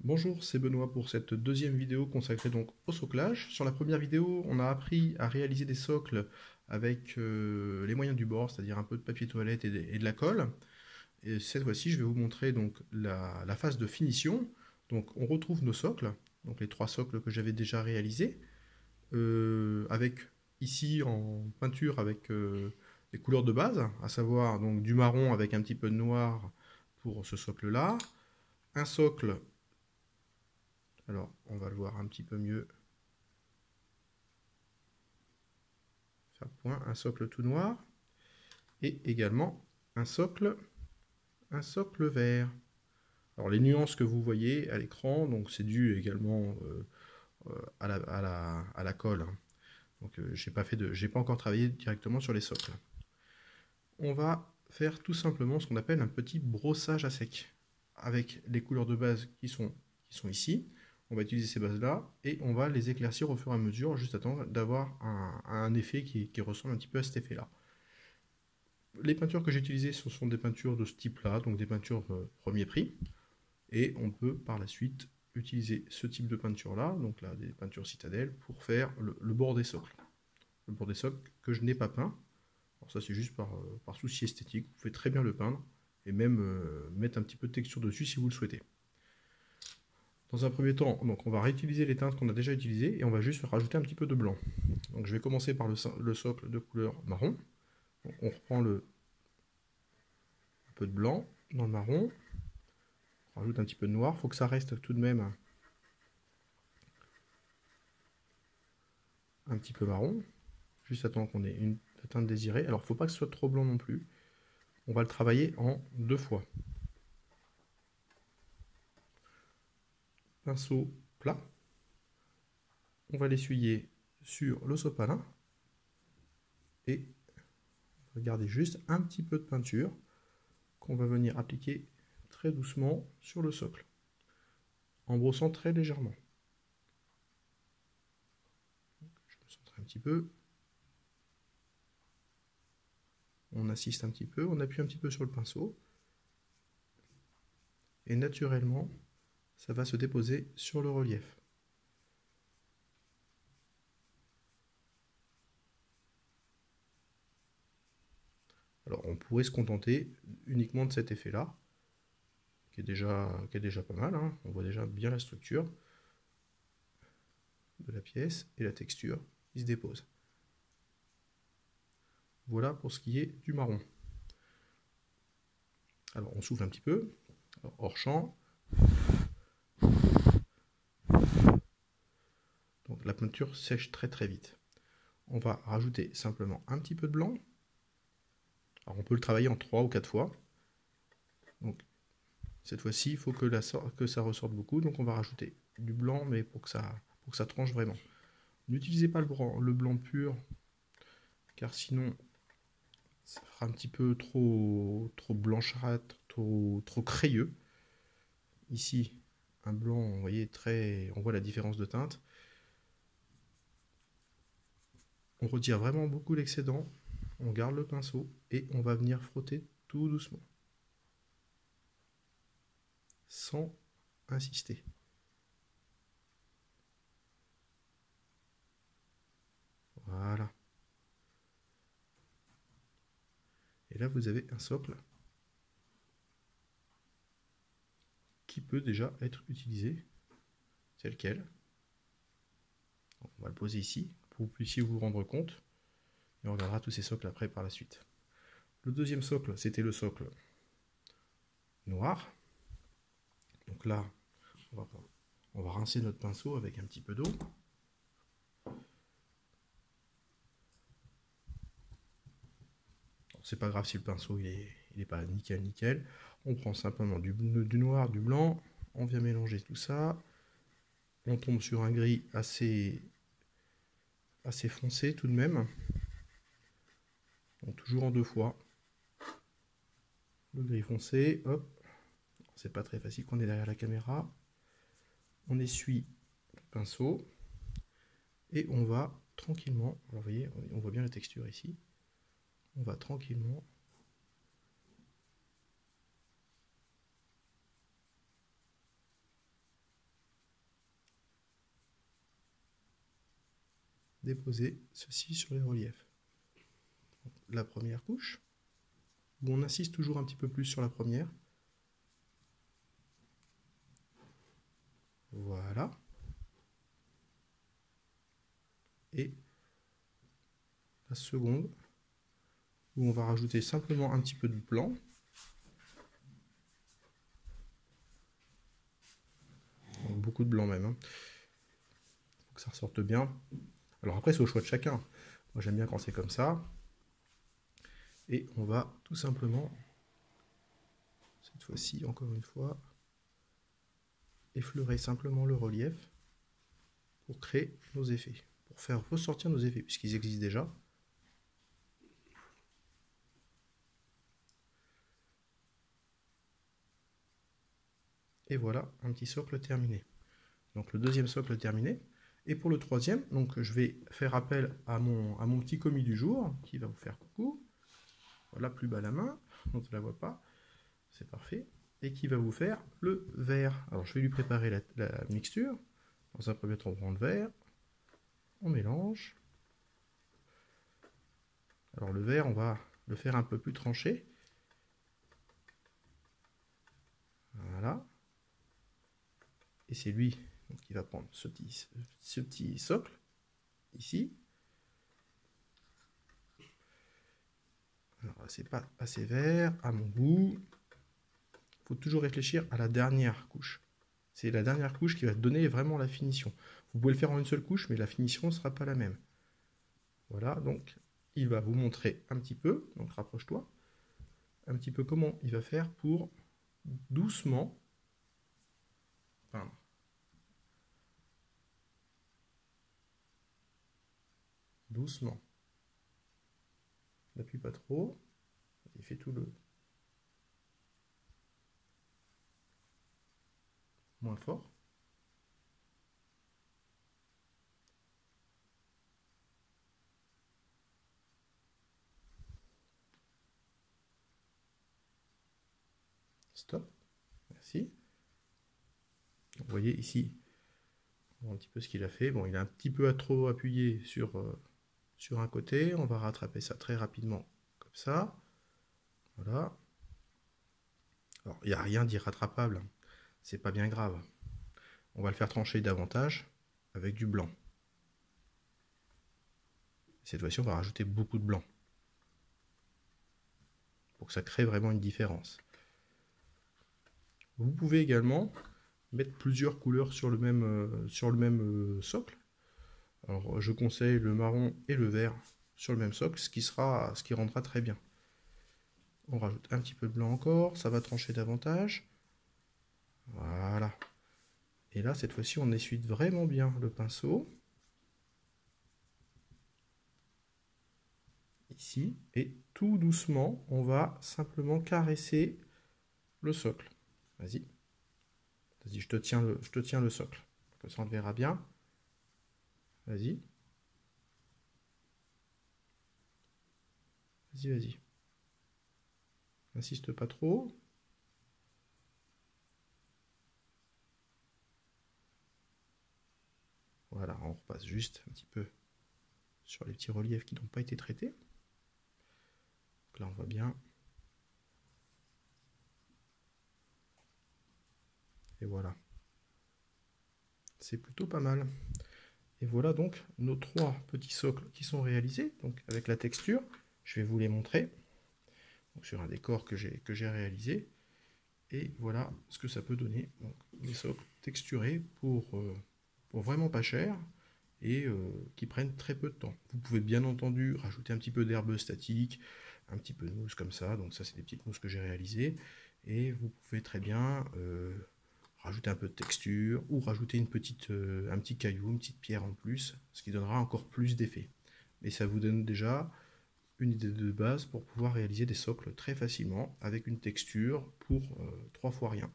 Bonjour, c'est Benoît pour cette deuxième vidéo consacrée donc au soclage. Sur la première vidéo, on a appris à réaliser des socles avec les moyens du bord, c'est-à-dire un peu de papier toilette et de la colle. Et cette fois-ci, je vais vous montrer donc la phase de finition. Donc on retrouve nos socles, donc les trois socles que j'avais déjà réalisés, avec ici en peinture avec les couleurs de base, à savoir donc du marron avec un petit peu de noir pour ce socle-là, un socle. Alors, on va le voir un petit peu mieux. Faire point, un socle tout noir. Et également un socle vert. Alors, les nuances que vous voyez à l'écran, donc c'est dû également à la colle. Donc, j'ai pas encore travaillé directement sur les socles. On va faire tout simplement ce qu'on appelle un petit brossage à sec. Avec les couleurs de base qui sont ici. On va utiliser ces bases-là et on va les éclaircir au fur et à mesure, juste à temps d'avoir un effet qui ressemble un petit peu à cet effet-là. Les peintures que j'ai utilisées, ce sont des peintures de ce type-là, donc des peintures premier prix. Et on peut par la suite utiliser ce type de peinture-là, donc là des peintures citadelles, pour faire le bord des socles. Le bord des socles que je n'ai pas peint. Alors ça c'est juste par souci esthétique, vous pouvez très bien le peindre et même mettre un petit peu de texture dessus si vous le souhaitez. Dans un premier temps, donc on va réutiliser les teintes qu'on a déjà utilisées et on va juste rajouter un petit peu de blanc. Donc je vais commencer par le socle de couleur marron. Donc on reprend un peu de blanc dans le marron, on rajoute un petit peu de noir, il faut que ça reste tout de même un petit peu marron, juste à temps qu'on ait la teinte désirée. Alors il ne faut pas que ce soit trop blanc non plus, on va le travailler en deux fois. Pinceau plat, on va l'essuyer sur le sopalin et on va garder juste un petit peu de peinture qu'on va venir appliquer très doucement sur le socle, en brossant très légèrement. Je me centre un petit peu, on assiste un petit peu, on appuie un petit peu sur le pinceau, et naturellement, ça va se déposer sur le relief. Alors on pourrait se contenter uniquement de cet effet-là, qui est déjà pas mal, hein. On voit déjà bien la structure de la pièce et la texture qui se dépose. Voilà pour ce qui est du marron. Alors on souffle un petit peu, alors, hors champ. Donc la peinture sèche très très vite. On va rajouter simplement un petit peu de blanc. Alors on peut le travailler en 3 ou 4 fois. Donc cette fois-ci, il faut que ça ressorte beaucoup. Donc on va rajouter du blanc, mais pour que ça tranche vraiment. N'utilisez pas le blanc pur, car sinon ça fera un petit peu trop blanchâtre, trop crayeux. Ici, un blanc, vous voyez, on voit la différence de teinte. On retire vraiment beaucoup l'excédent, on garde le pinceau et on va venir frotter tout doucement, sans insister. Voilà. Et là, vous avez un socle qui peut déjà être utilisé tel quel. Donc, on va le poser ici pour que vous puissiez vous rendre compte. Et on regardera tous ces socles après par la suite. Le deuxième socle, c'était le socle noir. Donc là, on va rincer notre pinceau avec un petit peu d'eau. C'est pas grave si le pinceau il est pas nickel. On prend simplement du noir, du blanc, on vient mélanger tout ça. On tombe sur un gris assez foncé tout de même. Donc toujours en deux fois. Le gris foncé, hop. C'est pas très facile qu'on est derrière la caméra. On essuie le pinceau et on va tranquillement, alors vous voyez, on voit bien la texture ici. On va tranquillement déposer ceci sur les reliefs. La première couche, où on insiste toujours un petit peu plus sur la première. Voilà. Et la seconde, où on va rajouter simplement un petit peu de blanc. Donc, beaucoup de blanc même. Hein. Faut que ça ressorte bien. Alors après, c'est au choix de chacun. Moi, j'aime bien quand c'est comme ça. Et on va tout simplement, cette fois-ci, encore une fois, effleurer simplement le relief pour créer nos effets, pour faire ressortir nos effets, puisqu'ils existent déjà. Et voilà, un petit socle terminé. Donc le deuxième socle terminé. Et pour le troisième, donc je vais faire appel à mon petit commis du jour, qui va vous faire coucou. Voilà, plus bas la main, on ne la voit pas, c'est parfait. Et qui va vous faire le vert. Alors je vais lui préparer la mixture. Dans un premier temps, on prend le vert, on mélange. Alors le vert, on va le faire un peu plus tranché. Voilà. Et c'est lui qui va prendre ce petit socle, ici. Alors c'est pas assez vert, à mon goût. Il faut toujours réfléchir à la dernière couche. C'est la dernière couche qui va donner vraiment la finition. Vous pouvez le faire en une seule couche, mais la finition ne sera pas la même. Voilà, donc il va vous montrer un petit peu, donc rapproche-toi, un petit peu comment il va faire pour doucement peindre. Doucement. N'appuie pas trop. Il fait tout le moins fort. Stop. Merci. Vous voyez ici un petit peu ce qu'il a fait. Bon, il a un petit peu trop appuyé sur un côté. On va rattraper ça très rapidement comme ça. Voilà. Alors, il n'y a rien d'irrattrapable. C'est pas bien grave. On va le faire trancher davantage avec du blanc. Cette fois-ci, on va rajouter beaucoup de blanc pour que ça crée vraiment une différence. Vous pouvez également mettre plusieurs couleurs sur le même socle. Alors, je conseille le marron et le vert sur le même socle, ce qui rendra très bien. On rajoute un petit peu de blanc encore, ça va trancher davantage. Voilà. Et là, cette fois-ci, on essuie vraiment bien le pinceau. Ici. Et tout doucement, on va simplement caresser le socle. Vas-y. Vas-y, je te tiens le socle. Comme ça, on le verra bien. Vas-y. Vas-y, vas-y. N'insiste pas trop. Voilà, on repasse juste un petit peu sur les petits reliefs qui n'ont pas été traités. Donc là, on voit bien. Et voilà. C'est plutôt pas mal. Et voilà donc nos 3 petits socles qui sont réalisés. Donc avec la texture, je vais vous les montrer. Donc, sur un décor que j'ai réalisé. Et voilà ce que ça peut donner. Donc, des socles texturés pour vraiment pas cher et qui prennent très peu de temps. Vous pouvez bien entendu rajouter un petit peu d'herbe statique, un petit peu de mousse comme ça. Donc ça, c'est des petites mousses que j'ai réalisées. Et vous pouvez très bien rajouter un peu de texture ou rajouter un petit caillou, une petite pierre en plus, ce qui donnera encore plus d'effet. Mais ça vous donne déjà une idée de base pour pouvoir réaliser des socles très facilement avec une texture pour 3 fois rien.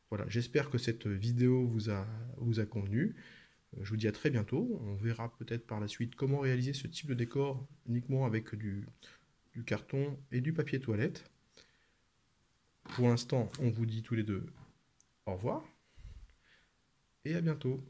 Voilà, j'espère que cette vidéo vous a convenu. Je vous dis à très bientôt. On verra peut-être par la suite comment réaliser ce type de décor uniquement avec du carton et du papier toilette. Pour l'instant, on vous dit tous les deux au revoir et à bientôt.